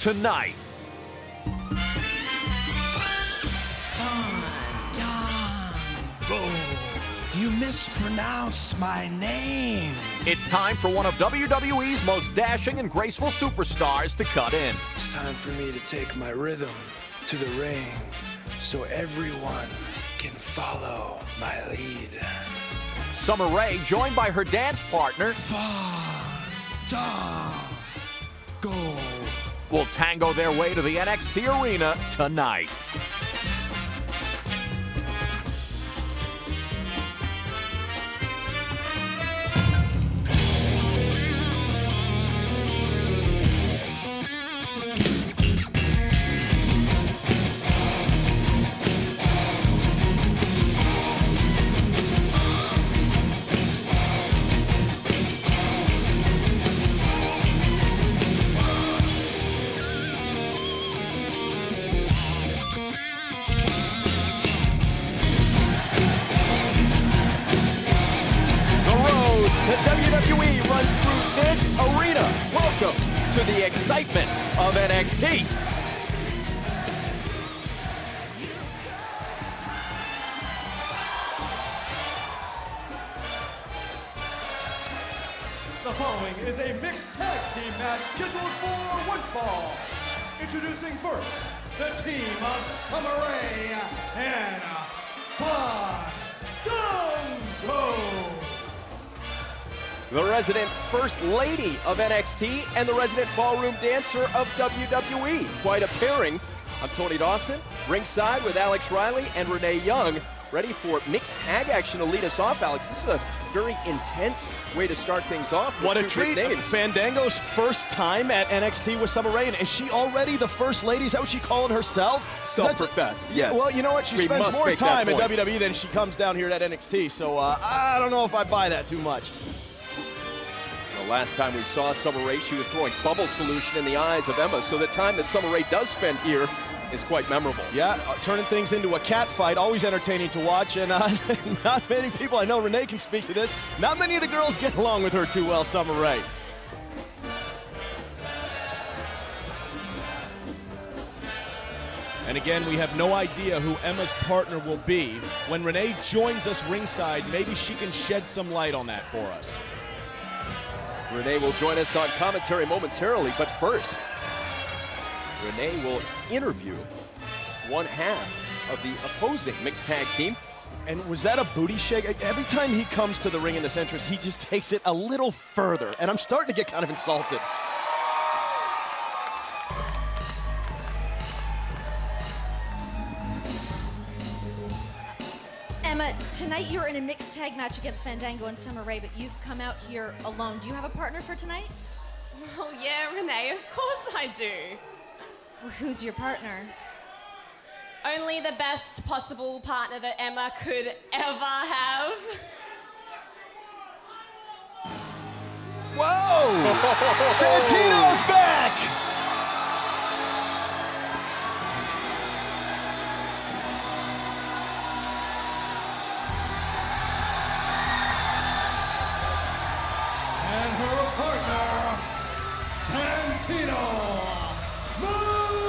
tonight. Fandango. You mispronounced my name. It's time for one of WWE's most dashing and graceful superstars to cut in. It's time for me to take my rhythm to the ring so everyone can follow my lead. Summer Rae, joined by her dance partner, Fandango. will tango their way to the NXT arena tonight. The WWE runs through this arena. Welcome to the excitement of NXT. The following is a mixed tag team match scheduled for one fall. Introducing first, the team of Summer Rae and Fandango. The resident First Lady of NXT and the resident ballroom dancer of WWE. Quite a pairing. I'm Tony Dawson, ringside with Alex Riley and Renee Young, ready for mixed tag action to lead us off, Alex. This is a very intense way to start things off. What a treat. Fandango's first time at NXT with Summer Rae, and is she already the First Lady? Is that what she's calling herself? Self-professed, yes. Well, you know what? She spends more time in WWE than she comes down here at NXT, so I don't know if I buy that too much. The last time we saw Summer Rae, she was throwing bubble solution in the eyes of Emma, so the time that Summer Rae does spend here is quite memorable. Yeah, turning things into a cat fight, always entertaining to watch, and not many people, I know Renee can speak to this, not many of the girls get along with her too well, Summer Rae. And again, we have no idea who Emma's partner will be. When Renee joins us ringside, maybe she can shed some light on that for us. Renee will join us on commentary momentarily, but first, Renee will interview one half of the opposing mixed tag team. And was that a booty shake? Every time he comes to the ring in this entrance, he just takes it a little further, and I'm starting to get kind of insulted. Emma, tonight you're in a mixed tag match against Fandango and Summer Rae, but you've come out here alone. Do you have a partner for tonight? Oh yeah, Renee, of course I do. Well, who's your partner? Only the best possible partner that Emma could ever have. Whoa! Santino's back! And her partner, Santino. Marella.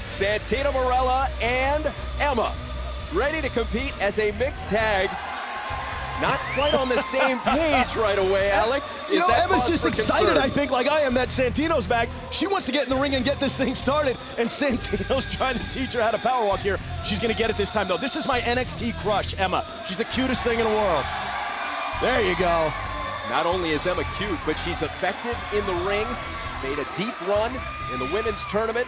Santino Marella and Emma, ready to compete as a mixed tag. Not quite on the same page right away, Alex. You know, Emma's just excited, I think, like I am, that Santino's back. She wants to get in the ring and get this thing started, and Santino's trying to teach her how to power walk here. She's going to get it this time, though. This is my NXT crush, Emma. She's the cutest thing in the world. There you go. Not only is Emma cute, but she's effective in the ring, made a deep run in the women's tournament,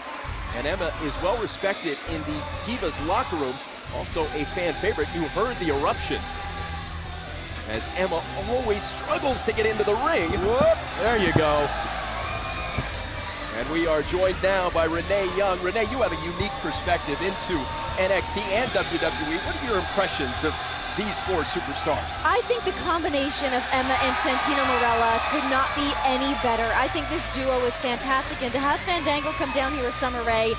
and Emma is well respected in the Divas locker room. Also a fan favorite. You heard the eruption, as Emma always struggles to get into the ring. Whoop, there you go. And we are joined now by Renee Young. Renee, you have a unique perspective into NXT and WWE. What are your impressions of these four superstars. I think the combination of Emma and Santino Marella could not be any better. I think this duo is fantastic, and to have Fandango come down here with Summer Rae,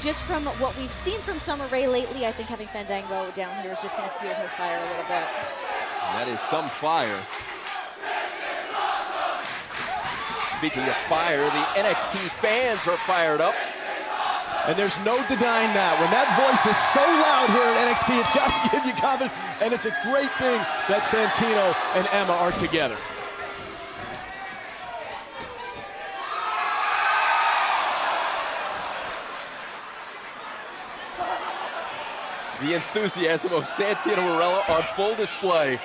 just from what we've seen from Summer Rae lately, I think having Fandango down here is just going to fuel her fire a little bit. And that is some fire. Speaking of fire, the NXT fans are fired up. And there's no denying that. When that voice is so loud here at NXT, it's got to give you confidence. And it's a great thing that Santino and Emma are together. The enthusiasm of Santino Marella on full display.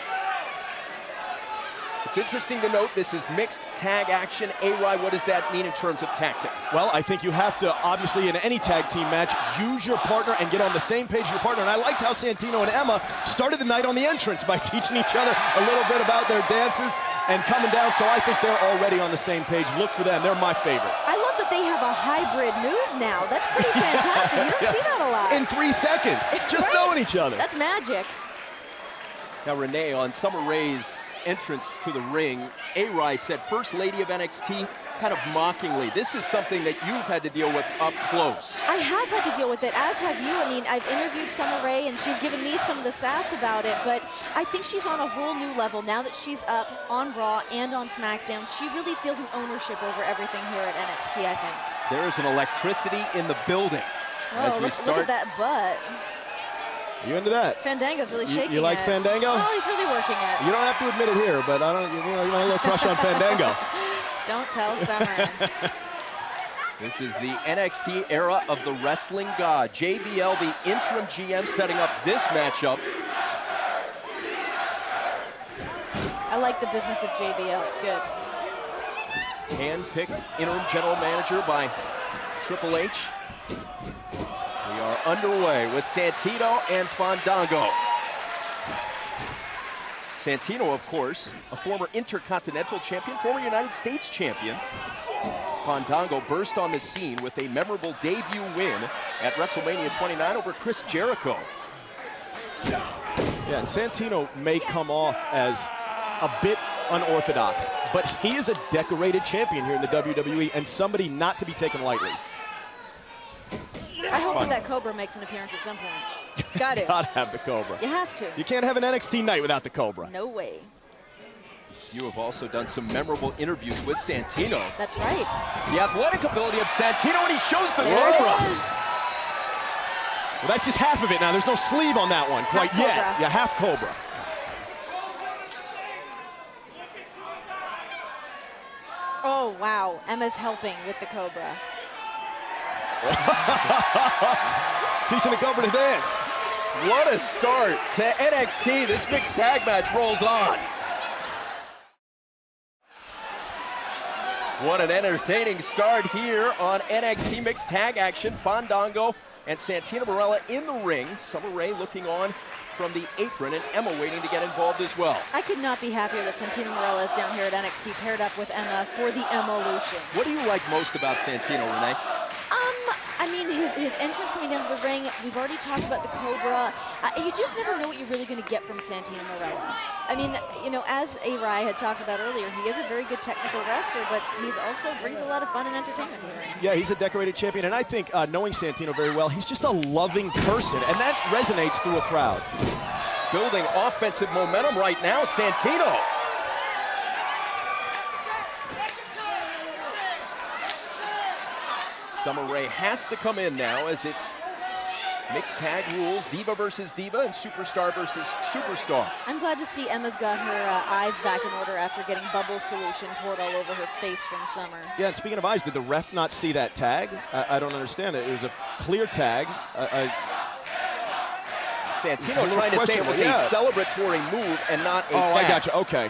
It's interesting to note this is mixed tag action. A-Rye, what does that mean in terms of tactics? Well, I think you have to, obviously, in any tag team match, use your partner and get on the same page as your partner. And I liked how Santino and Emma started the night on the entrance by teaching each other a little bit about their dances and coming down. So I think they're already on the same page. Look for them. They're my favorite. I love that they have a hybrid move now. That's pretty fantastic. You don't see that a lot. In 3 seconds, just knowing each other. That's magic. Now, Renee, on Summer Rae's entrance to the ring, A-Rye said, First Lady of NXT, kind of mockingly. This is something that you've had to deal with up close. I have had to deal with it, as have you. I mean, I've interviewed Summer Rae, and she's given me some of the sass about it, but I think she's on a whole new level. Now that she's up on Raw and on SmackDown, she really feels an ownership over everything here at NXT, I think. There is an electricity in the building. Oh, as we look at that butt. You into that? Fandango's really shaking You like it. Fandango? Oh, he's really working it. You don't have to admit it here, but I don't. You know, you want a little crush on Fandango. Don't tell Summer. This is the NXT era of the wrestling god. JBL, the interim GM, setting up this matchup. I like the business of JBL. It's good. Hand-picked interim general manager by Triple H. We are underway with Santino and Fandango. Santino, of course, a former Intercontinental champion, former United States champion. Fandango burst on the scene with a memorable debut win at WrestleMania 29 over Chris Jericho. Yeah, and Santino may come off as a bit unorthodox, but he is a decorated champion here in the WWE and somebody not to be taken lightly. I hope that Cobra makes an appearance at some point. It's got to. Gotta have the Cobra. You have to. You can't have an NXT night without the Cobra. No way. You have also done some memorable interviews with Santino. That's right. The athletic ability of Santino, and he shows the There it Cobra. is. Well, that's just half of it now. There's no sleeve on that one quite yet. Cobra. Yeah, half Cobra. Oh, wow. Emma's helping with the Cobra. Teaching the Cobra to dance. What a start to NXT. This mixed tag match rolls on. What an entertaining start here on NXT mixed tag action. Fandango and Santino Marella in the ring. Summer Rae looking on from the apron, and Emma waiting to get involved as well. I could not be happier that Santino Marella is down here at NXT paired up with Emma for the Emma-lution. What do you like most about Santino, Renee? I mean, his entrance coming down to the ring, we've already talked about the Cobra. You just never know what you're really going to get from Santino Marella. I mean, you know, as A-Rye had talked about earlier, he is a very good technical wrestler, but he's also brings a lot of fun and entertainment to the ring. Yeah, he's a decorated champion, and I think knowing Santino very well, he's just a loving person, and that resonates through a crowd. Building offensive momentum right now, Santino. Summer Rae has to come in now as it's mixed tag rules, Diva versus Diva and Superstar versus Superstar. I'm glad to see Emma's got her eyes back in order after getting bubble solution poured all over her face from Summer. Yeah, and speaking of eyes, did the ref not see that tag? I don't understand it. It was a clear tag. Santino trying to say it was a celebratory move and not a tag. Oh, I got you. Okay.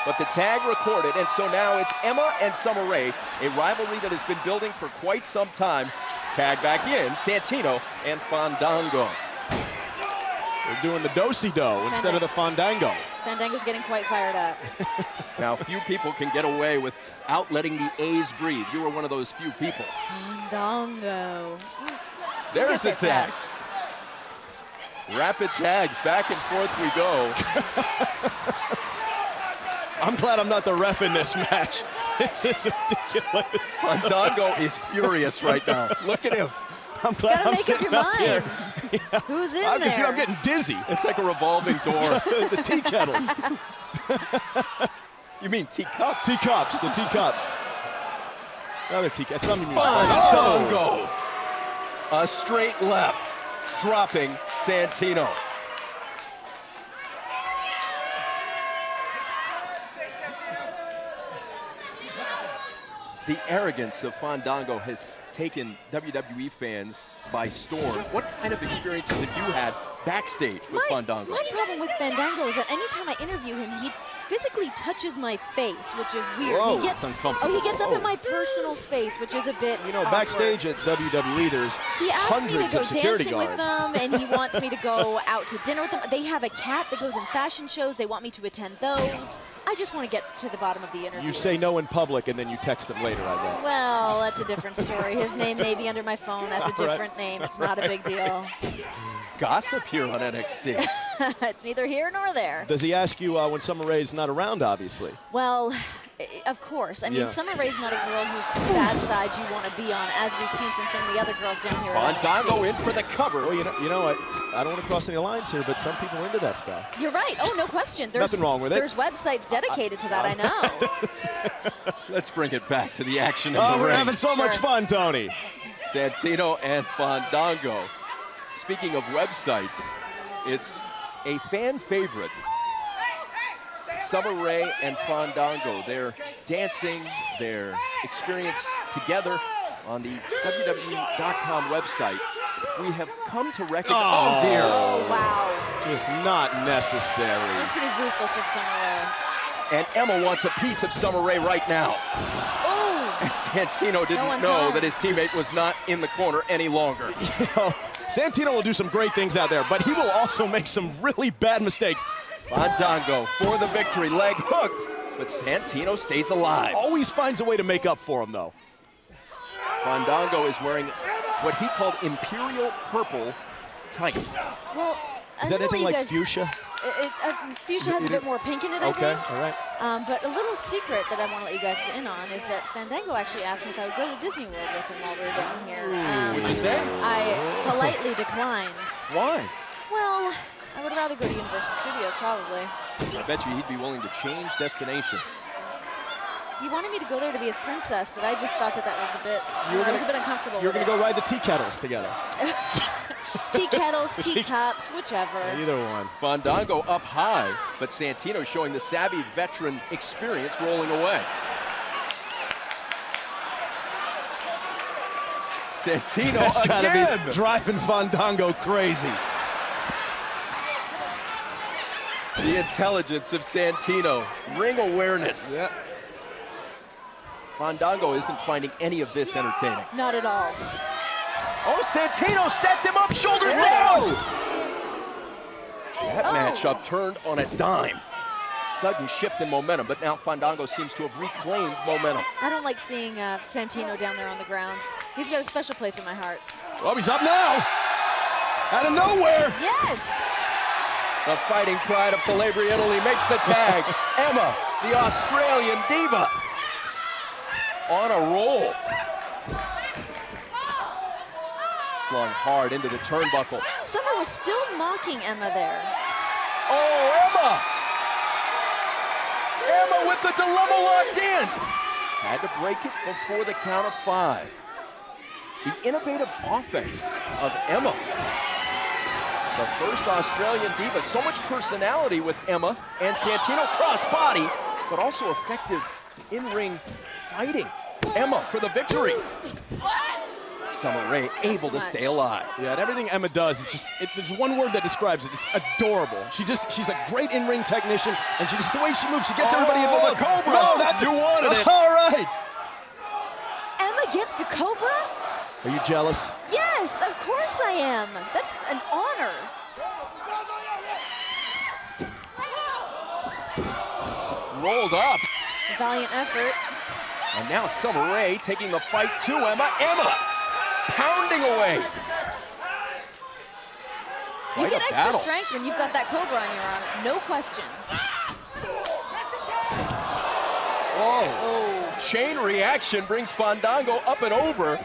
But the tag recorded, and so now it's Emma and Summer Rae, a rivalry that has been building for quite some time. Tag back in, Santino and Fandango. They're doing the do-si-do instead of the Fandango. Fandango's getting quite fired up. Now, few people can get away without letting the A's breathe. You were one of those few people. Fandango. There's the tag. Rapid tags, back and forth we go. I'm glad I'm not the ref in this match. This is ridiculous. Fandango is furious right now. Look at him. I'm glad I'm make up sitting your up here. mind. Who's in there? I'm getting dizzy. It's like a revolving door. The tea kettles. You mean teacups? Teacups, the teacups. Another teacup. Fandango. A straight left, dropping Santino. The arrogance of Fandango has taken WWE fans by storm. What kind of experiences have you had backstage with Fandango? My problem with Fandango is that anytime I interview him, he physically touches my face, which is weird. Whoa, he gets, that's uncomfortable. Oh, he gets up in my personal space, which is a bit You know, awkward. backstage at WWE, there's He asked me to hundreds go of security dancing guards. with them, and he wants me to go out to dinner with them. They have a cat that goes in fashion shows. They want me to attend those. I just want to get to the bottom of the interview. You say no in public, and then you text him later, I bet. Well, that's a different story. His name may be under my phone as a different name. It's not a big deal. Gossip here on NXT. It's neither here nor there. Does he ask you when Summer Rae's not around, obviously? Well, of course. I mean, Yeah. Summer Rae's not a girl whose bad side you want to be on, as we've seen from some of the other girls down here at Fandango NXT. in for the cover. Well, you know what? I don't want to cross any lines here, but some people are into that stuff. You're right. Oh, no question. There's, Nothing wrong with it. There's websites dedicated to that, I know. Let's bring it back to the action in Oh, the we're ring. having so much Sure. fun, Tony. Santino and Fandango. Speaking of websites, it's a fan favorite. Summer Rae and Fandango, their dancing, their experience together on the WWE.com website. We have come to recognize. Oh, dear. Oh, wow. Just not necessary. That's pretty ruthless from Summer Rae. And Emma wants a piece of Summer Rae right now. Oh, And Santino didn't one's know home. that his teammate was not in the corner any longer. You know, Santino will do some great things out there, but he will also make some really bad mistakes. Fandango for the victory, leg hooked, but Santino stays alive. Always finds a way to make up for him, though. Fandango is wearing what he called imperial purple tights. well, I Is that know anything you like guys, fuchsia? Fuchsia has a bit more pink in it, I Okay, think. all right. But a little secret that I want to let you guys in on is that Fandango actually asked me if I would go to Disney World with him while we were down here. What'd you say? I politely declined. Why? Well, I would rather go to Universal Studios, probably. I bet you he'd be willing to change destinations. He wanted me to go there to be his princess, but I just thought that was a bit, I was a bit uncomfortable You're with going to it. go ride the tea kettles together. Tea kettles, teacups, whichever. Either one. Fandango up high, but Santino showing the savvy veteran experience rolling away. Santino That's got to again. be driving Fandango crazy. The intelligence of Santino, ring awareness. Yeah. Fandango isn't finding any of this entertaining. Not at all. Oh, Santino stacked him up, shoulders down. That matchup turned on a dime. Sudden shift in momentum, but now Fandango seems to have reclaimed momentum. I don't like seeing Santino down there on the ground. He's got a special place in my heart. Oh, he's up now. Out of nowhere. Yes! The fighting pride of Calabria, Italy makes the tag. Emma, the Australian diva, on a roll. Slung hard into the turnbuckle. Summer was still mocking Emma there. Oh, Emma! Emma with the dilemma locked in. Had to break it before the count of 5. The innovative offense of Emma. The first Australian diva. So much personality with Emma and Santino crossbody, but also effective in-ring fighting. Emma for the victory. Summer Rae able to stay alive. Yeah, and everything Emma does, it's just, there's one word that describes it. It's adorable. She's a great in-ring technician, and just the way she moves, she gets everybody involved. the Cobra. No, that You wanted it. All right. Emma gets to Cobra? Are you jealous? Yes, of course I am. That's an honor. Rolled up. Valiant effort. And now Summer Rae taking the fight to Emma. Emma pounding away. You Quite get a extra battle. strength when you've got that Cobra on your arm, no question. Oh. Chain reaction brings Fandango up and over.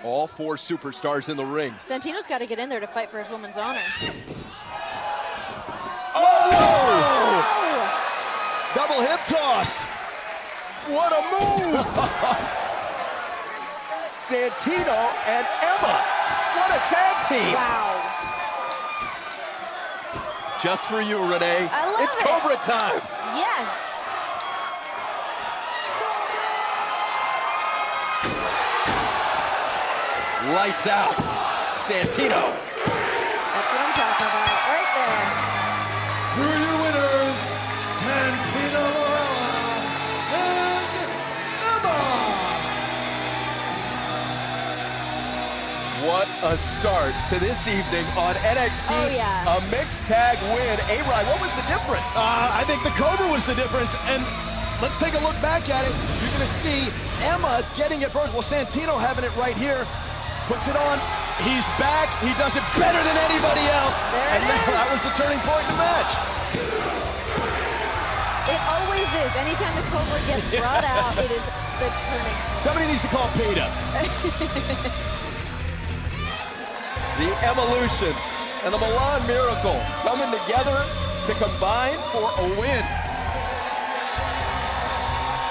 All 4 superstars in the ring. Santino's got to get in there to fight for his woman's honor. Oh! Double hip toss. What a move! Santino and Emma. What a tag team. Wow. Just for you, Renee. I love it's it. Cobra time. Yes. Lights out. Santino. That's what I'm talking about, right there. Here are your winners, Santino Marella and Emma. What a start to this evening on NXT. Oh, yeah. A mixed tag win. A-Rod, what was the difference? I think the Cobra was the difference, and let's take a look back at it. You're gonna see Emma getting it first. Well, Santino having it right here. Puts it on, he's back, he does it better than anybody else. There it is. That was the turning point in the match. It always is. Anytime the Cobra gets brought out, it is the turning point. Somebody needs to call PETA. The Evolution and the Milan Miracle coming together to combine for a win.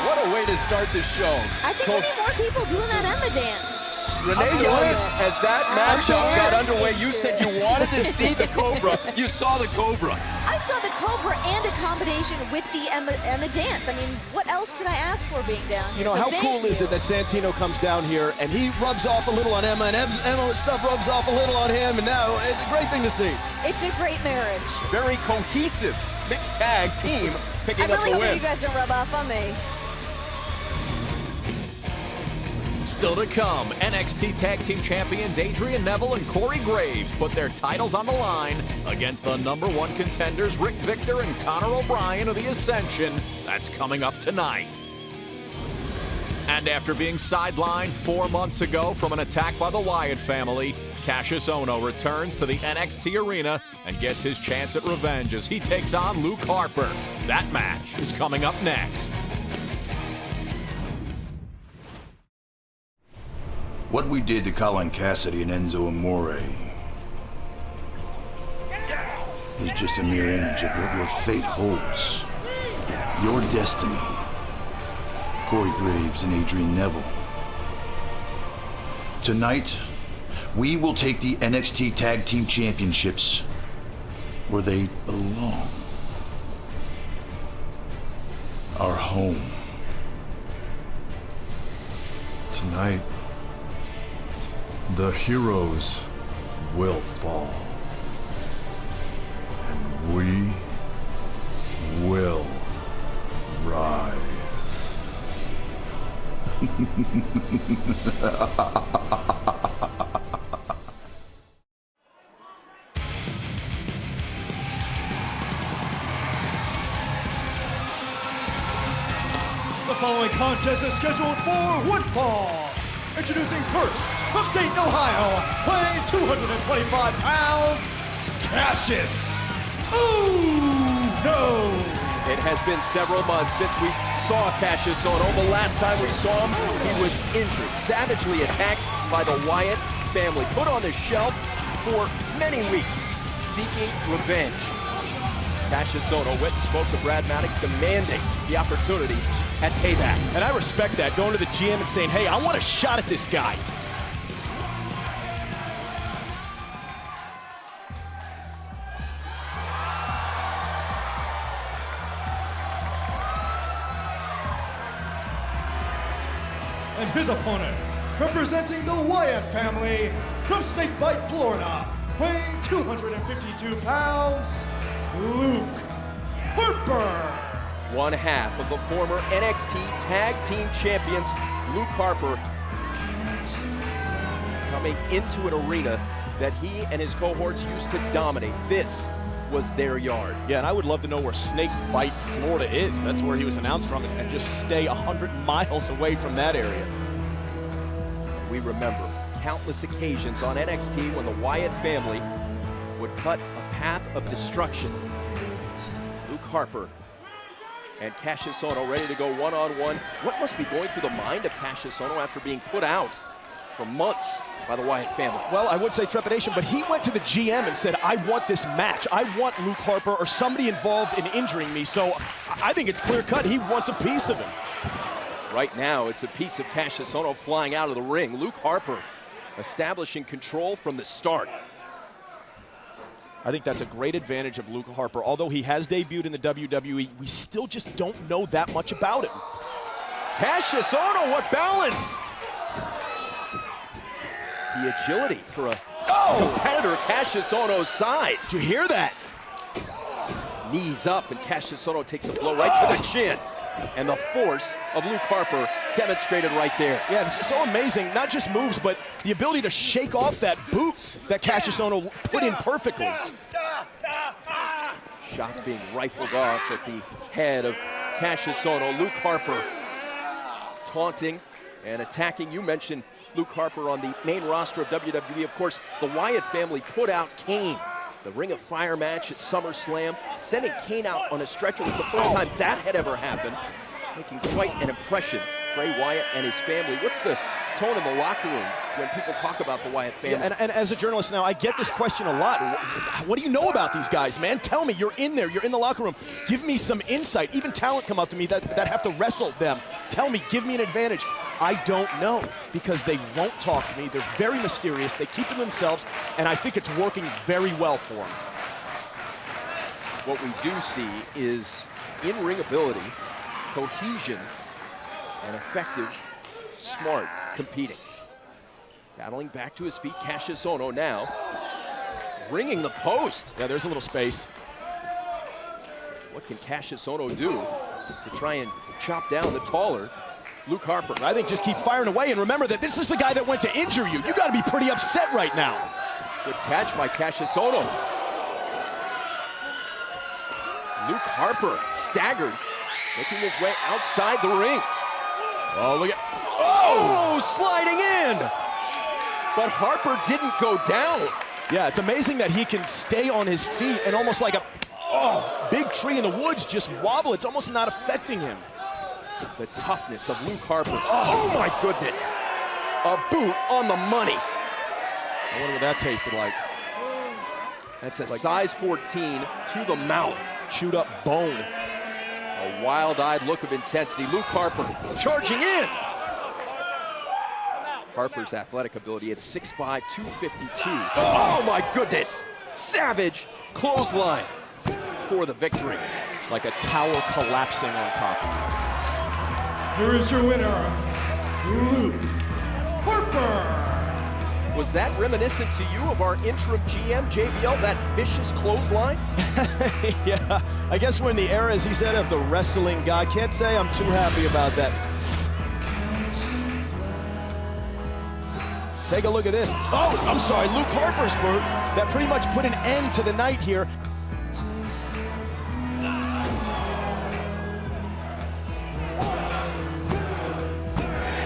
What a way to start the show. I think we need more people doing that Emma dance. Renee Young, as that matchup got underway, you said you wanted to see the Cobra. You saw the Cobra. I saw the Cobra and a combination with the Emma dance. I mean, what else could I ask for being down here? You know, So how thank cool is you. it that Santino comes down here and he rubs off a little on Emma, and Emma stuff rubs off a little on him, and now it's a great thing to see. It's a great marriage. Very cohesive mixed tag team picking I up really the hope that win. you guys don't rub off on me. Still to come, NXT Tag Team Champions Adrian Neville and Corey Graves put their titles on the line against the #1 contenders Rick Victor and Conor O'Brien of the Ascension. That's coming up tonight. And after being sidelined 4 months ago from an attack by the Wyatt family, Kassius Ohno returns to the NXT arena and gets his chance at revenge as he takes on Luke Harper. That match is coming up next. What we did to Colin Cassidy and Enzo Amore is just a mere image of what your fate holds. Your destiny. Corey Graves and Adrian Neville. Tonight, we will take the NXT Tag Team Championships where they belong. Our home. Tonight, the heroes will fall, and we will rise. The following contest is scheduled for one fall. Introducing first, from Dayton, Ohio, weighing 225 pounds, Kassius. Ohno. It has been several months since we saw Kassius Ohno. The last time we saw him, he was injured, savagely attacked by the Wyatt family, put on the shelf for many weeks, seeking revenge. Kassius Ohno went and spoke to Brad Maddox, demanding the opportunity at Payback. And I respect that, going to the GM and saying, hey, I want a shot at this guy. And his opponent, representing the Wyatt family, from Snakebite, Florida, weighing 252 pounds, Luke Harper. One half of the former NXT Tag Team Champions, Luke Harper, coming into an arena that he and his cohorts used to dominate. This was their yard. Yeah, and I would love to know where Snakebite, Florida is. That's where he was announced from, and just stay 100 miles away from that area. We remember countless occasions on NXT when the Wyatt family would cut a path of destruction. Luke Harper and Kassius Ohno ready to go one-on-one. What must be going through the mind of Kassius Ohno after being put out for months by the Wyatt family? Well, I would say trepidation, but he went to the GM and said, I want this match. I want Luke Harper or somebody involved in injuring me. So I think it's clear-cut. He wants a piece of him. Right now, it's a piece of Kassius Ohno flying out of the ring. Luke Harper establishing control from the start. I think that's a great advantage of Luke Harper. Although he has debuted in the WWE, we still just don't know that much about him. Kassius Ohno, what balance! The agility for a competitor Kassius Ohno's size. Did you hear that? Knees up, and Kassius Ohno takes a blow right to the chin. And the force of Luke Harper demonstrated right there. Yeah, it's so amazing. Not just moves, but the ability to shake off that boot that Kassius Ohno put in perfectly. Shots being rifled off at the head of Kassius Ohno. Luke Harper taunting and attacking. You mentioned Luke Harper on the main roster of WWE. Of course, the Wyatt family put out Kane. The Ring of Fire match at SummerSlam, sending Kane out on a stretcher was the first time that had ever happened, making quite an impression. Bray Wyatt and his family. What's the tone in the locker room when people talk about the Wyatt family? Yeah, and as a journalist now, I get this question a lot. What do you know about these guys, man? Tell me, you're in there, you're in the locker room. Give me some insight. Even talent come up to me that have to wrestle them. Tell me, give me an advantage. I don't know, because they won't talk to me. They're very mysterious. They keep to themselves, and I think it's working very well for them. What we do see is in-ring ability, cohesion, and effective, smart competing. Battling back to his feet, Kassius Ohno now ringing the post. Yeah, there's a little space. What can Kassius Ohno do to try and chop down the taller Luke Harper? I think just keep firing away, and remember that this is the guy that went to injure you. You got to be pretty upset right now. Good catch by Kassius Ohno. Luke Harper staggered, making his way outside the ring. Oh, look at, sliding in. But Harper didn't go down. Yeah, it's amazing that he can stay on his feet and almost like a big tree in the woods just wobble. It's almost not affecting him. The toughness of Luke Harper. Oh my goodness. A boot on the money. I wonder what that tasted like. That's a size 14 to the mouth. Chewed up bone. A wild-eyed look of intensity. Luke Harper charging in. Harper's athletic ability at 6'5", 252. Oh my goodness. Savage clothesline for the victory. Like a tower collapsing on top of you. Here is your winner, Luke Harper. Was that reminiscent to you of our interim GM, JBL, that vicious clothesline? Yeah, I guess we're in the era, as he said, of the wrestling god. Can't say I'm too happy about that. Take a look at this. Oh, I'm sorry, Luke Harper's boot. That pretty much put an end to the night here.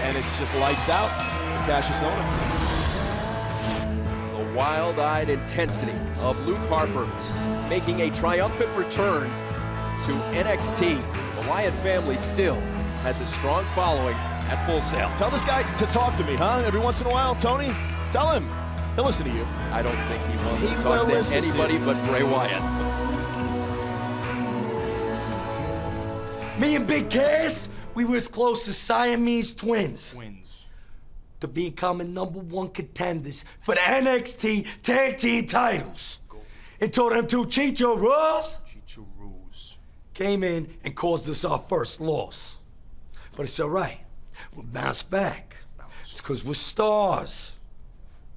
And it's just lights out for Kassius Ohno. The wild-eyed intensity of Luke Harper making a triumphant return to NXT. The Wyatt family still has a strong following at Full Sail. Tell this guy to talk to me, huh? Every once in a while, Tony. Tell him. He'll listen to you. I don't think he wants to talk to anybody but Bray Wyatt. Me and Big Cass, we were as close as Siamese twins. To becoming #1 contenders for the NXT Tag Team titles. Until them two Chicharros came in and caused us our first loss. But it's all right. We'll bounce back. It's because we're stars.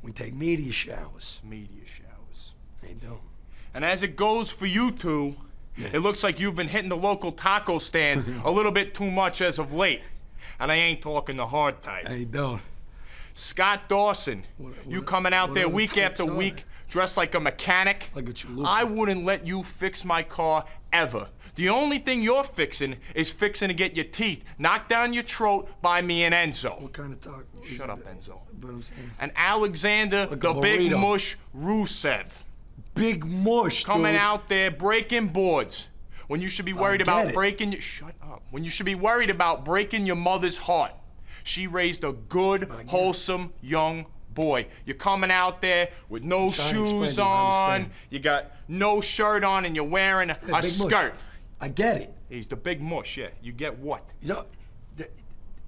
We take media showers. They don't. And as it goes for you two, it looks like you've been hitting the local taco stand a little bit too much as of late. And I ain't talking the hard type. They don't. Scott Dawson, you coming out there week after week dressed like a mechanic. Look at you, Luke. I wouldn't let you fix my car ever. The only thing you're fixing is fixing to get your teeth knocked down your throat by me and Enzo. What kind of talk? Shut up, Enzo. But I'm saying, And Alexander, like the a Big burrito. Mush Rusev. Big mush, Coming dude. out there breaking boards. When you should be worried get about it. breaking your... Shut up. When you should be worried about breaking your mother's heart. She raised a good, wholesome young boy. You're coming out there with no trying to shoes explain to you, I on. understand. You got no shirt on and you're wearing a Big mush. skirt. I get it. He's the Big Mush, yeah. You get what? You know,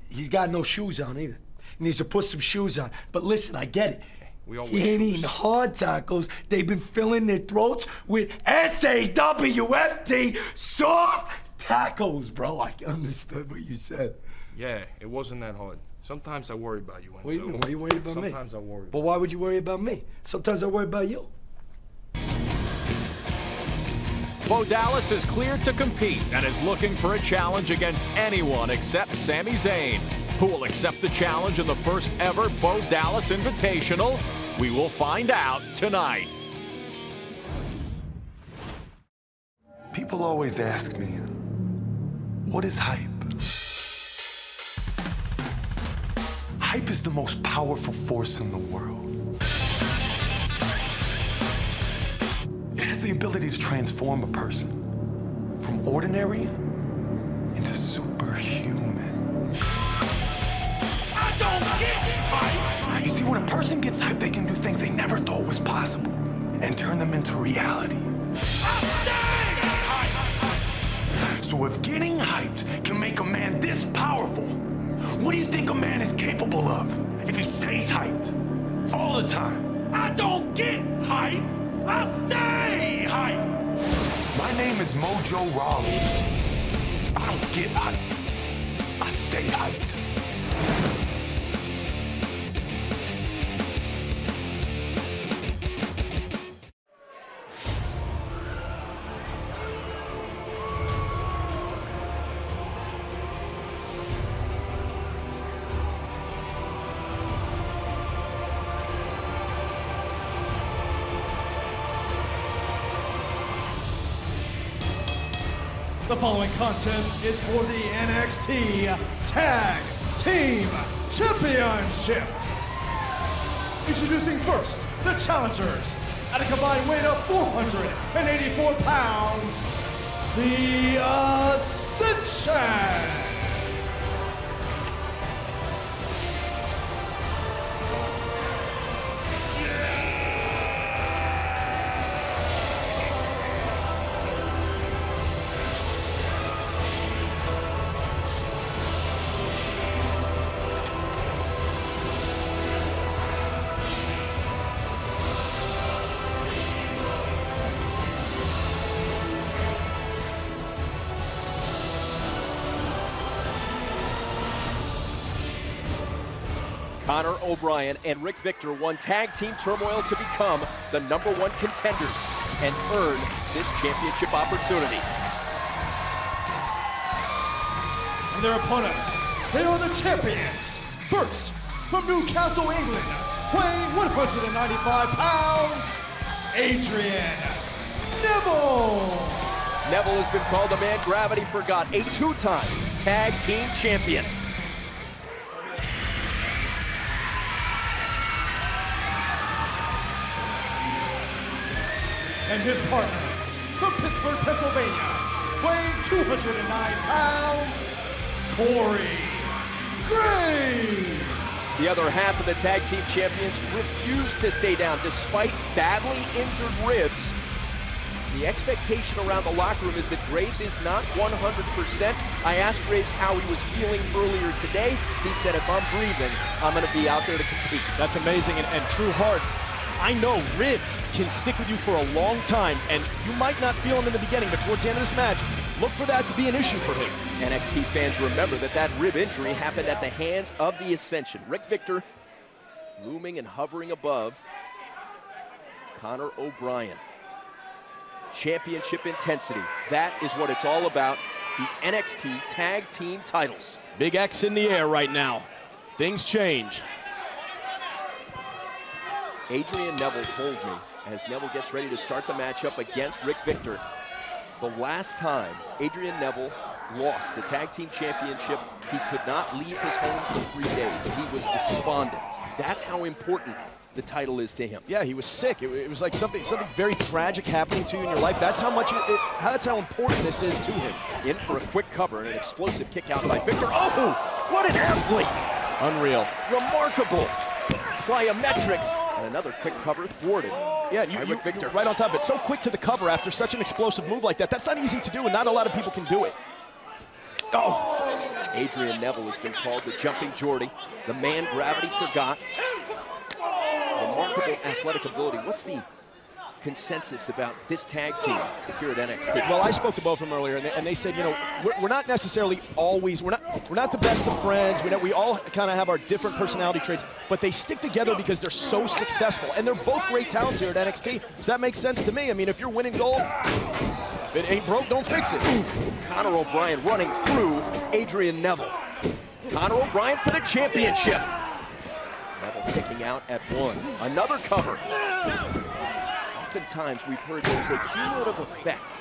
he's got no shoes on either. He needs to put some shoes on. But listen, I get it. We all He wear ain't shoes. eating hard tacos. They've been filling their throats with SAWFT soft tacos, bro. I understood what you said. Yeah, it wasn't that hard. Sometimes I worry about you, Enzo. What do you mean? Why are you worried about me? Sometimes I worry. But why would you worry about me? Sometimes I worry about you. Bo Dallas is cleared to compete and is looking for a challenge against anyone except Sami Zayn. Who will accept the challenge in the first ever Bo Dallas Invitational? We will find out tonight. People always ask me, what is hype? Hype is the most powerful force in the world. It has the ability to transform a person from ordinary into superhuman. I don't get hype! You see, when a person gets hype, they can do things they never thought was possible and turn them into reality. So if getting hyped can make a man this powerful, what do you think a man is capable of if he stays hyped all the time? I don't get hyped. I stay hyped. My name is Mojo Rawley. I don't get hyped. I stay hyped. The following contest is for the NXT Tag Team Championship. Introducing first, the challengers, at a combined weight of 484 pounds, the Ascension. Conor O'Brien and Rick Victor won tag team turmoil to become the #1 contenders and earn this championship opportunity. And their opponents, they are the champions. First, from Newcastle, England, weighing 195 pounds, Adrian Neville. Neville has been called the man gravity forgot, a two-time tag team champion. And his partner, from Pittsburgh, Pennsylvania, weighing 209 pounds, Corey Graves. The other half of the tag team champions refused to stay down despite badly injured ribs. The expectation around the locker room is that Graves is not 100%. I asked Graves how he was feeling earlier today. He said, if I'm breathing, I'm going to be out there to compete. That's amazing and true heart. I know ribs can stick with you for a long time, and you might not feel them in the beginning, but towards the end of this match, look for that to be an issue for him. NXT fans remember that rib injury happened at the hands of the Ascension. Rick Victor looming and hovering above Conor O'Brien. Championship intensity. That is what it's all about. The NXT Tag Team titles. Big X in the air right now. Things change. Adrian Neville told me, as Neville gets ready to start the matchup against Rick Victor, The last time Adrian Neville lost a tag team championship, he could not leave his home for 3 days. He was despondent. That's how important the title is to him. Yeah, he was sick. It was like something very tragic happening to you in your life. That's how much that's how important this is to him. In for a quick cover and an explosive kick out by Victor. Oh, what an athlete! Unreal. Remarkable. Plyometrics. And another quick cover thwarted. Yeah, Victor right on top of it. So quick to the cover after such an explosive move like that. That's not easy to do, and not a lot of people can do it. Oh! Adrian Neville has been called the Jumping Geordie. The man gravity forgot. Remarkable athletic ability. What's the consensus about this tag team here at NXT? Well, I spoke to both of them earlier, and they said, you know, we're not necessarily always, we're not the best of friends. We all kind of have our different personality traits, but they stick together because they're so successful, and they're both great talents here at NXT. So that makes sense to me. I mean, if you're winning gold, if it ain't broke, don't fix it. Conor O'Brien running through Adrian Neville. Conor O'Brien for the championship. Neville kicking out at 1. Another cover. Oftentimes we've heard there's a cumulative effect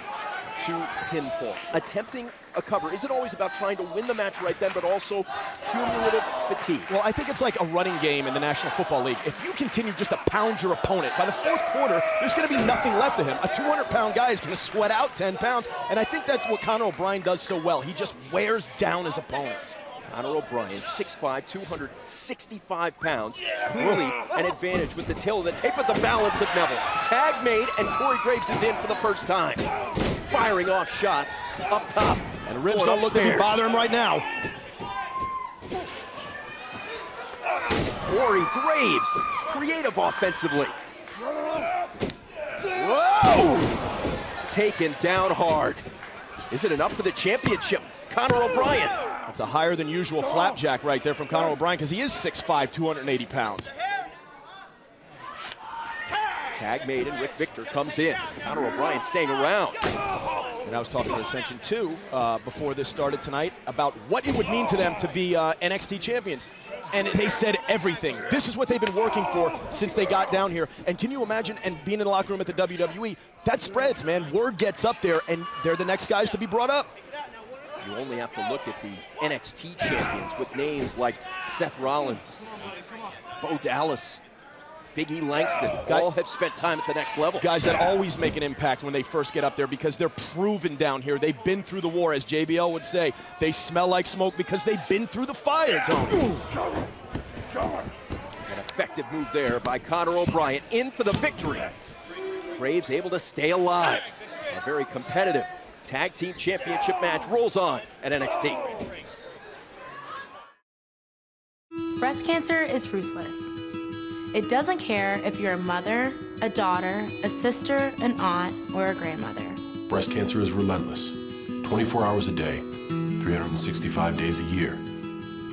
to pinfalls. Attempting a cover isn't always about trying to win the match right then, but also cumulative fatigue. Well, I think it's like a running game in the National Football League. If you continue just to pound your opponent, by the 4th quarter, there's going to be nothing left of him. A 200-pound guy is going to sweat out 10 pounds, and I think that's what Conor O'Brien does so well. He just wears down his opponents. Conor O'Brien, 6'5", 265 pounds. Clearly an advantage with the tail of the tape, but the balance of Neville. Tag made, and Corey Graves is in for the first time. Firing off shots up top. And the ribs don't look to be bothering him right now. Corey Graves, creative offensively. Whoa! Taken down hard. Is it enough for the championship? Conor O'Brien. That's a higher than usual flapjack right there from Conor O'Brien because he is 6'5", 280 pounds. Tag made and Rick Victor comes in. Conor O'Brien staying around. And I was talking to Ascension 2 before this started tonight about what it would mean to them to be NXT champions. And they said everything. This is what they've been working for since they got down here. And can you imagine, and being in the locker room at the WWE, that spreads, man. Word gets up there, and they're the next guys to be brought up. You only have to look at the NXT champions with names like Seth Rollins, Bo Dallas, Big E Langston. All have spent time at the next level. Guys that always make an impact when they first get up there because they're proven down here. They've been through the war, as JBL would say. They smell like smoke because they've been through the fire, Tony. An effective move there by Conor O'Brien. In for the victory. Graves able to stay alive. A very competitive tag team championship match rolls on at NXT. Breast cancer is ruthless. It doesn't care if you're a mother, a daughter, a sister, an aunt, or a grandmother. Breast cancer is relentless. 24 hours a day, 365 days a year,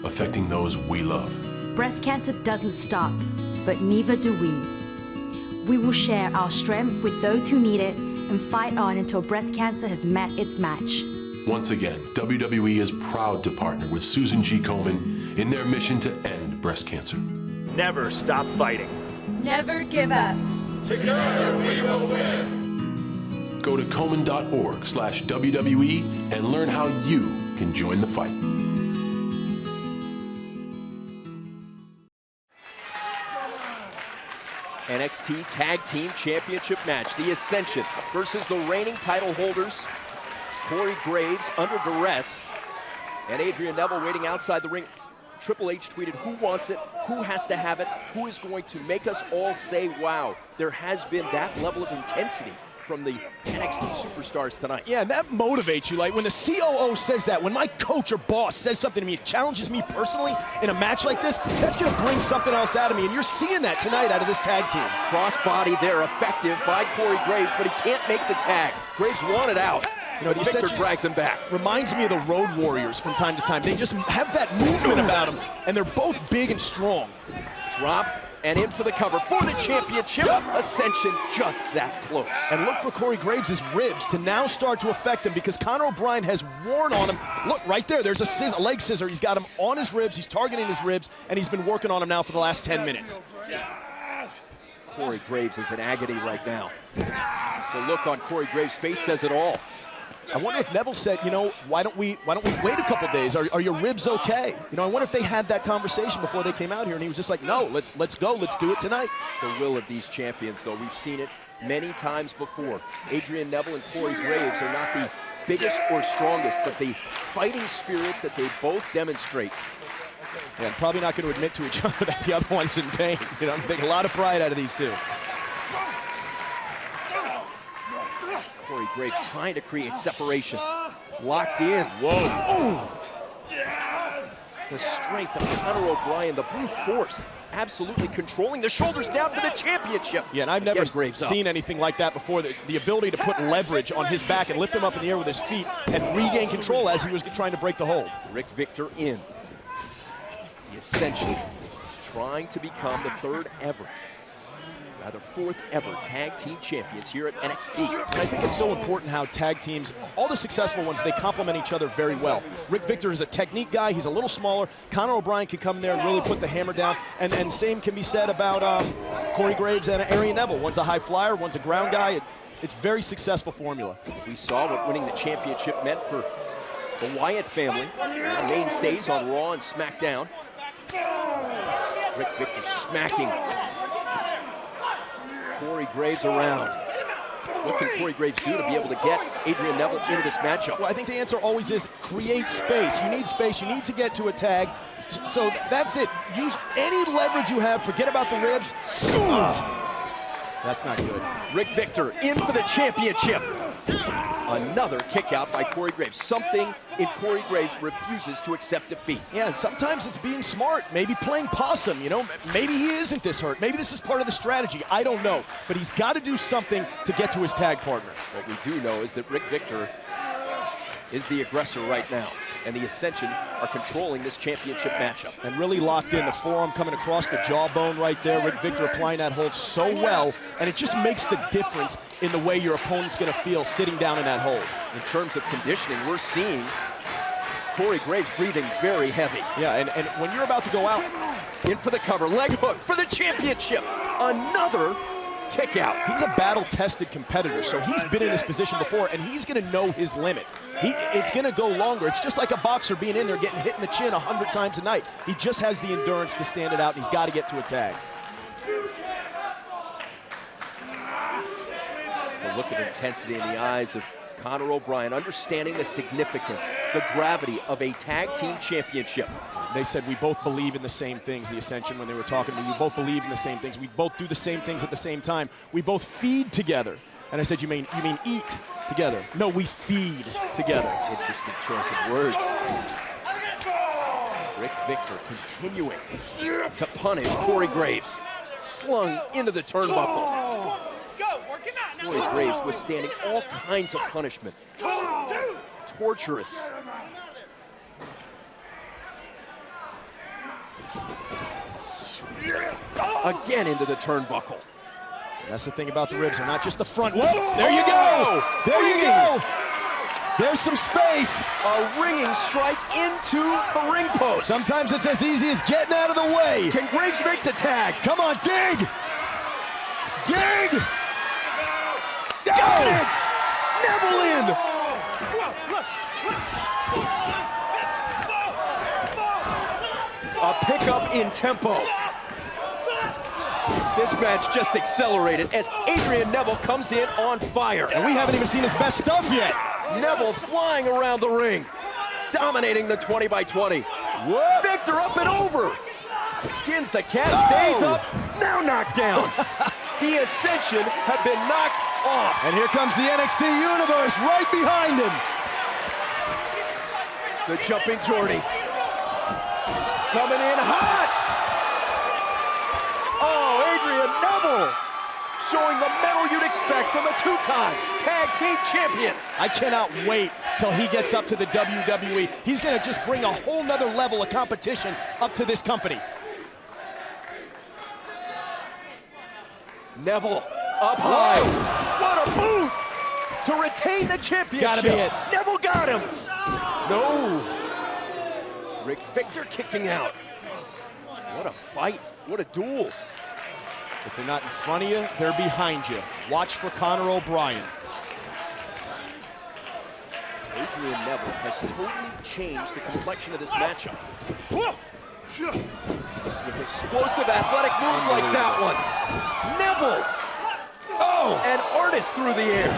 affecting those we love. Breast cancer doesn't stop, but neither do we. We will share our strength with those who need it and fight on until breast cancer has met its match. Once again, WWE is proud to partner with Susan G. Komen in their mission to end breast cancer. Never stop fighting. Never give up. Together we will win. Go to Komen.org/WWE and learn how you can join the fight. NXT Tag Team Championship match. The Ascension versus the reigning title holders. Corey Graves under duress. And Adrian Neville waiting outside the ring. Triple H tweeted, who wants it? Who has to have it? Who is going to make us all say, wow? There has been that level of intensity from the NXT superstars tonight. Yeah, and that motivates you. Like when the COO says that, when my coach or boss says something to me, it challenges me personally in a match like this, that's going to bring something else out of me. And you're seeing that tonight out of this tag team. Crossbody there, effective by Corey Graves, but he can't make the tag. Graves wanted out. You know, the Victor drags him back. Reminds me of the Road Warriors from time to time. They just have that movement about them, and they're both big and strong. Drop and in for the cover for the championship. Ascension just that close. And look for Corey Graves' ribs to now start to affect him because Conor O'Brien has worn on him. Look, right there, there's a leg scissor. He's got him on his ribs, he's targeting his ribs, and he's been working on him now for the last 10 minutes. Corey Graves is in agony right now. The look on Corey Graves' face says it all. I wonder if Neville said, you know, why don't we wait a couple days? Are your ribs okay? You know, I wonder if they had that conversation before they came out here, and he was just like, no, let's go, let's do it tonight. The will of these champions, though, we've seen it many times before. Adrian Neville and Corey Graves are not the biggest or strongest, but the fighting spirit that they both demonstrate. Yeah, probably not going to admit to each other that the other one's in pain. You know, I'm taking a lot of pride out of these two. Corey Graves trying to create separation. Locked in. Whoa. Ooh. The strength of Conor O'Brien, the brute force, absolutely controlling the shoulders down for the championship. Yeah, and I've never seen anything like that before. The ability to put leverage on his back and lift him up in the air with his feet and regain control as he was trying to break the hold. Rick Victor in. The Ascension trying to become the fourth ever tag team champions here at NXT. And I think it's so important how tag teams, all the successful ones, they complement each other very well. Rick Victor is a technique guy. He's a little smaller. Conor O'Brien can come there and really put the hammer down. And same can be said about Corey Graves and Adrian Neville. One's a high flyer, one's a ground guy. It's a very successful formula. We saw what winning the championship meant for the Wyatt family, mainstays on Raw and SmackDown. Rick Victor smacking Corey Graves around. What can Corey Graves do to be able to get Adrian Neville into this matchup? Well, I think the answer always is create space. You need space. You need to get to a tag. So that's it. Use any leverage you have. Forget about the ribs. That's not good. Rick Victor in for the championship. Another kick out by Corey Graves. Something in Corey Graves refuses to accept defeat. Yeah, and sometimes it's being smart, maybe playing possum, you know. Maybe he isn't this hurt. Maybe this is part of the strategy. I don't know. But he's got to do something to get to his tag partner. What we do know is that Rick Victor is the aggressor right now, and the Ascension are controlling this championship matchup. And really locked in, the forearm coming across the jawbone right there. Rick Victor applying that hold so well, and it just makes the difference in the way your opponent's going to feel sitting down in that hold. In terms of conditioning, we're seeing Corey Graves breathing very heavy. Yeah, and when you're about to go out, in for the cover, leg hook for the championship. Another kick out. He's a battle-tested competitor, so he's been in this position before, and he's going to know his limit. It's going to go longer. It's just like a boxer being in there getting hit in the chin 100 times a night. He just has the endurance to stand it out, and he's got to get to a tag. A look of intensity in the eyes of Conor O'Brien, understanding the significance, the gravity of a tag team championship. They said we both believe in the same things, the Ascension, when they were talking to me. We both believe in the same things. We both do the same things at the same time. We both feed together. And I said, you mean eat together? No, we feed together. Interesting choice of words. Rick Victor continuing to punish Corey Graves. Slung into the turnbuckle. Corey Graves withstanding all kinds of punishment. Torturous. Again into the turnbuckle. And that's the thing about the ribs. They're not just the front. Whoa, there you go. There you go. There's some space. A ringing strike into the ring post. Sometimes it's as easy as getting out of the way. Can Graves make the tag? Come on, dig. Dig. Got it. Neville in. A pickup in tempo. This match just accelerated as Adrian Neville comes in on fire. And we haven't even seen his best stuff yet. Neville flying around the ring, dominating the 20x20. Whoa. Victor up and over. Skins the cat, stays up, now knocked down. The Ascension have been knocked off. And here comes the NXT Universe right behind him. The jumping Jordy. Coming in hot. Oh, Adrian Neville showing the mettle you'd expect from a two-time tag team champion. I cannot wait till he gets up to the WWE. He's going to just bring a whole nother level of competition up to this company. Neville up high. What a boot to retain the championship. Gotta be it. Neville got him. No. Rick Victor kicking out. What a fight. What a duel. If they're not in front of you, they're behind you. Watch for Conor O'Brien. Adrian Neville has totally changed the complexion of this matchup. With explosive athletic moves like that one. Neville! Oh! An artist through the air.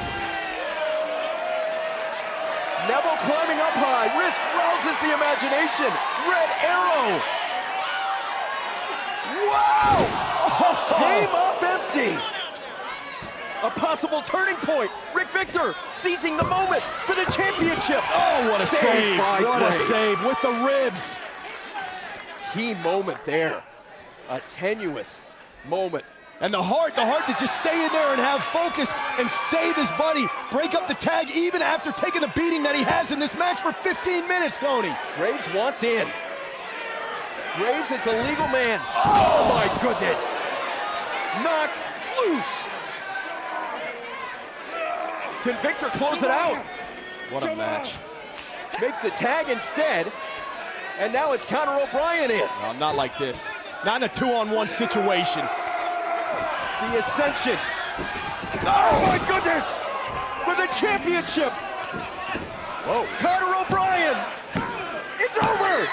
Neville climbing up high. Wrist rouses the imagination. Red arrow. Wow! Oh. Came up empty. A possible turning point. Rick Victor seizing the moment for the championship. Oh, what a save. What a save with the ribs. Key moment there. A tenuous moment. And the heart to just stay in there and have focus and save his buddy. Break up the tag even after taking the beating that he has in this match for 15 minutes, Tony. Graves wants in. Graves is the legal man. Oh my goodness. Knocked loose. Can Victor close it out? What a match. Makes the tag instead. And now it's Conor O'Brien in. No, not like this. Not in a 2-on-1 situation. The Ascension. Oh my goodness! For the championship. Whoa. Conor O'Brien. It's over.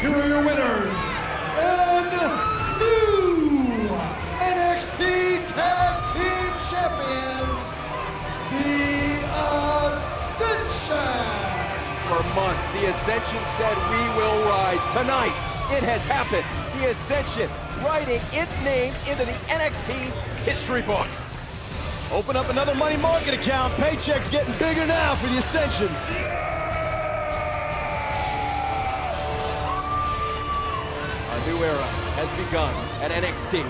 Here are your winners and new NXT Tag Team Champions, the Ascension. For months, the Ascension said we will rise. Tonight, it has happened. The Ascension writing its name into the NXT history book. Open up another money market account. Paycheck's getting bigger now for the Ascension. A new era has begun at NXT.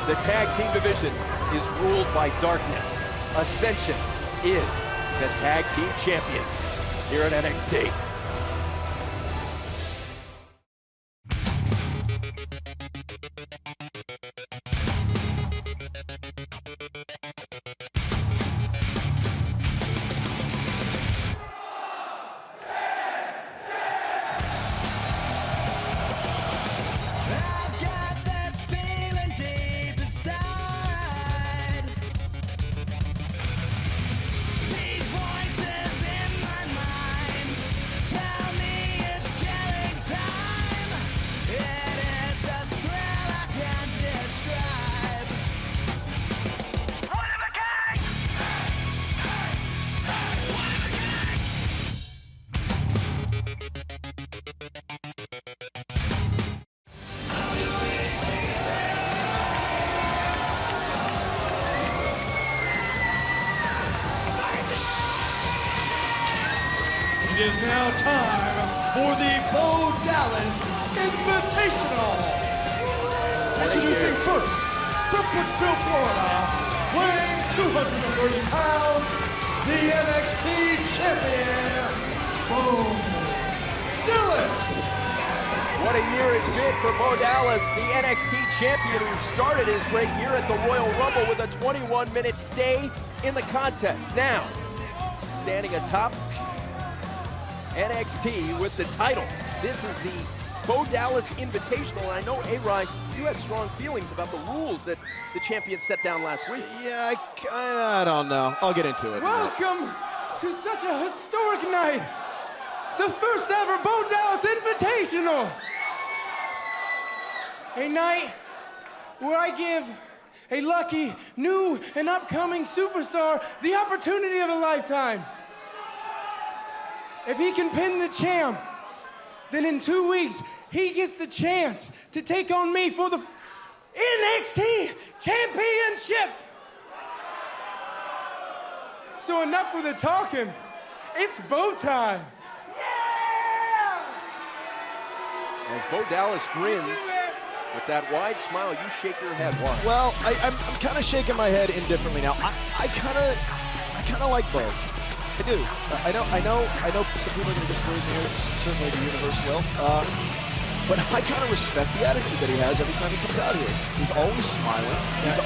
The tag team division is ruled by darkness. Ascension is the tag team champions here at NXT. It is now time for the Dallas Invitational. Introducing first, from Pittsfield, Florida, weighing 230 pounds, the NXT champion, Dallas. What a year it's been for Bo Dallas, the NXT champion who started his great year at the Royal Rumble with a 21-minute stay in the contest. Now, standing atop NXT with the title. This is the Bo Dallas Invitational. And I know, A-Rod, you had strong feelings about the rules that the champion set down last week. Yeah, I don't know. I'll get into it. Welcome to such a historic night. The first ever Bo Dallas Invitational. A night where I give a lucky, new, and upcoming superstar the opportunity of a lifetime. If he can pin the champ, then in 2 weeks, he gets the chance to take on me for the NXT Championship. So enough with the talking. It's Bo time. As Bo Dallas grins with that wide smile, you shake your head. Why? Well, I'm kind of shaking my head indifferently now. I kind of like Bo. I do. I know some people are going to disagree with me here. Certainly the universe will. But I kind of respect the attitude that he has every time he comes out here. He's always smiling.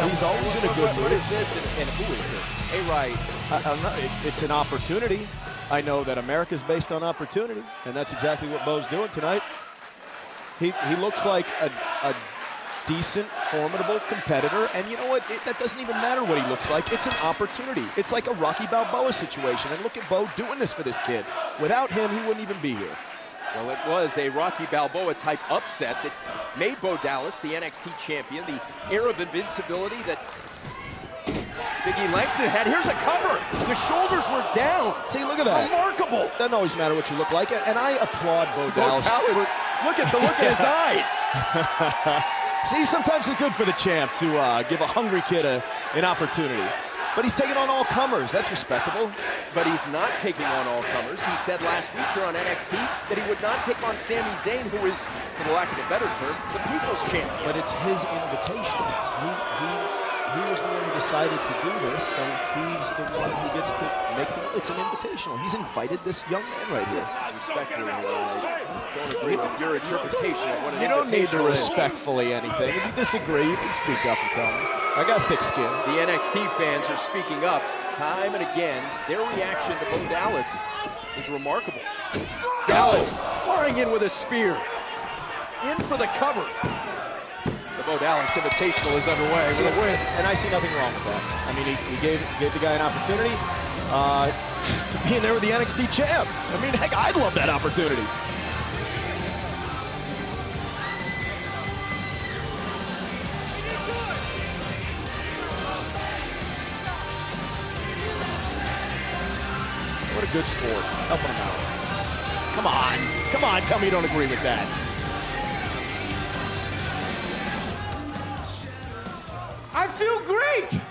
He's always in a good mood. What is this and who is this? Hey, right. I don't know. It's an opportunity. I know that America's based on opportunity, and that's exactly what Bo's doing tonight. He looks like a decent, formidable competitor, and you know what? That doesn't even matter what he looks like. It's an opportunity. It's like a Rocky Balboa situation, and look at Bo doing this for this kid. Without him, he wouldn't even be here. Well, it was a Rocky Balboa-type upset that made Bo Dallas the NXT champion, the air of invincibility that Big E Langston had. Here's a cover. The shoulders were down. See, look at that. Remarkable. Doesn't always matter what you look like, and I applaud Bo Dallas. Look at the look in his eyes. See, sometimes it's good for the champ to give a hungry kid an opportunity. But he's taking on all comers. That's respectable. But he's not taking on all comers. He said last week here on NXT that he would not take on Sami Zayn, who is, for the lack of a better term, the People's Champion. But it's his invitation. He was the one who decided to do this, so he's the one who gets to make it's an invitational. He's invited this young man right here. Respectfully, don't agree with your interpretation of what an You don't need to invitational is. respectfully anything. If you disagree, you can speak up and tell me. I got thick skin. The NXT fans are speaking up time and again. Their reaction to Bo Dallas is remarkable. Dallas flying in with a spear. In for the cover. The Bo Dallas Invitational is underway with a win. And I see nothing wrong with that. I mean, he gave the guy an opportunity to be in there with the NXT champ. I mean, heck, I'd love that opportunity. What a good sport. Helping him out. Come on, tell me you don't agree with that. I feel great.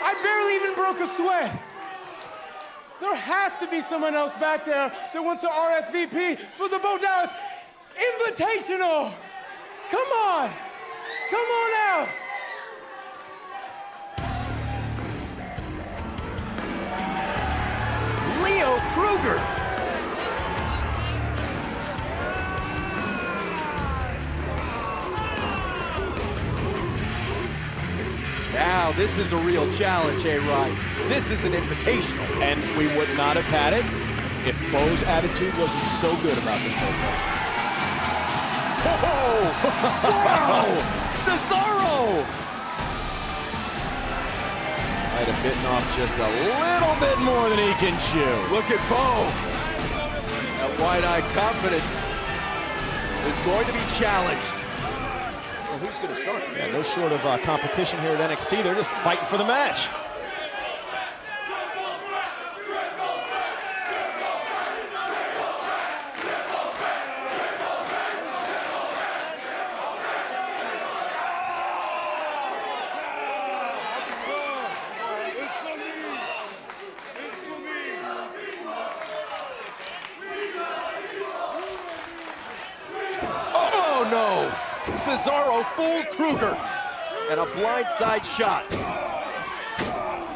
I barely even broke a sweat. There has to be someone else back there that wants to RSVP for the Bo Dallas Invitational. Come on out. Leo Kruger. Now, this is a real challenge, A-Rod. This is an invitational. And we would not have had it if Bo's attitude wasn't so good about this whole thing. Wow! Cesaro! Might have bitten off just a little bit more than he can chew. Look at Bo. That wide-eyed confidence is going to be challenged. Well, who's going to start? Yeah, no short of competition here at NXT. They're just fighting for the match. Oh, no! Cesaro fooled Kruger. And a blindside shot.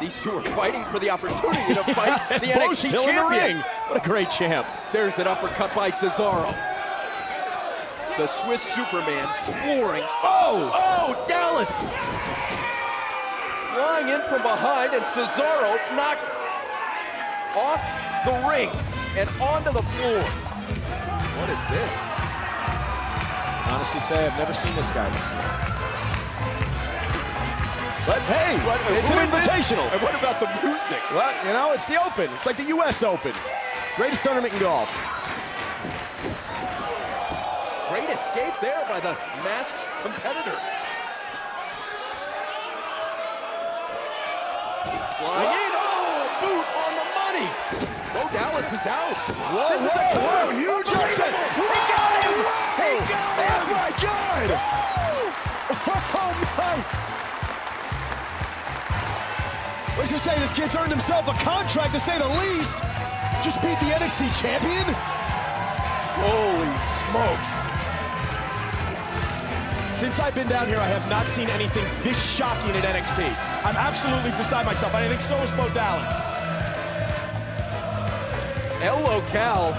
These two are fighting for the opportunity to fight the Bo's NXT still champion. in the ring. What a great champ. There's an uppercut by Cesaro. The Swiss Superman flooring. Oh, Dallas! Flying in from behind, and Cesaro knocked off the ring and onto the floor. What is this? Honestly say, I've never seen this guy before. But hey, it's an invitational. And what about the music? Well, you know, it's the Open. It's like the U.S. Open. Greatest tournament in golf. Great escape there by the masked competitor. Flying in. Oh, boot on the money. Bo Dallas is out. This is a huge upset. He got him. He got him. Oh my God. Oh my. What's to say, this kid's earned himself a contract, to say the least. Just beat the NXT champion? Holy smokes. Since I've been down here, I have not seen anything this shocking at NXT. I'm absolutely beside myself, and I think so is Bo Dallas. El Local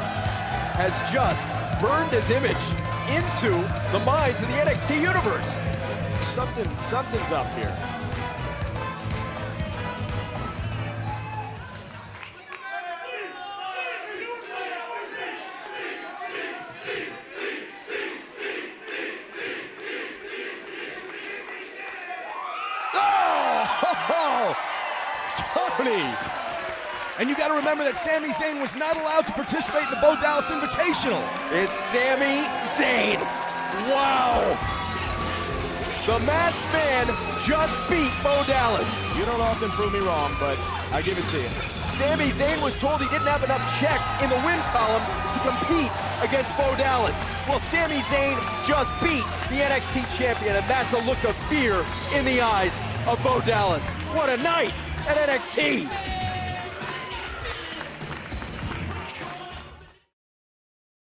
has just burned his image into the minds of the NXT universe. Something's up here. ceremony. And you got to remember that Sami Zayn was not allowed to participate in the Bo Dallas Invitational. It's Sami Zayn. Wow. The Masked Man just beat Bo Dallas. You don't often prove me wrong, but I give it to you. Sami Zayn was told he didn't have enough checks in the win column to compete against Bo Dallas. Well, Sami Zayn just beat the NXT champion, and that's a look of fear in the eyes of Bo Dallas. What a night at NXT.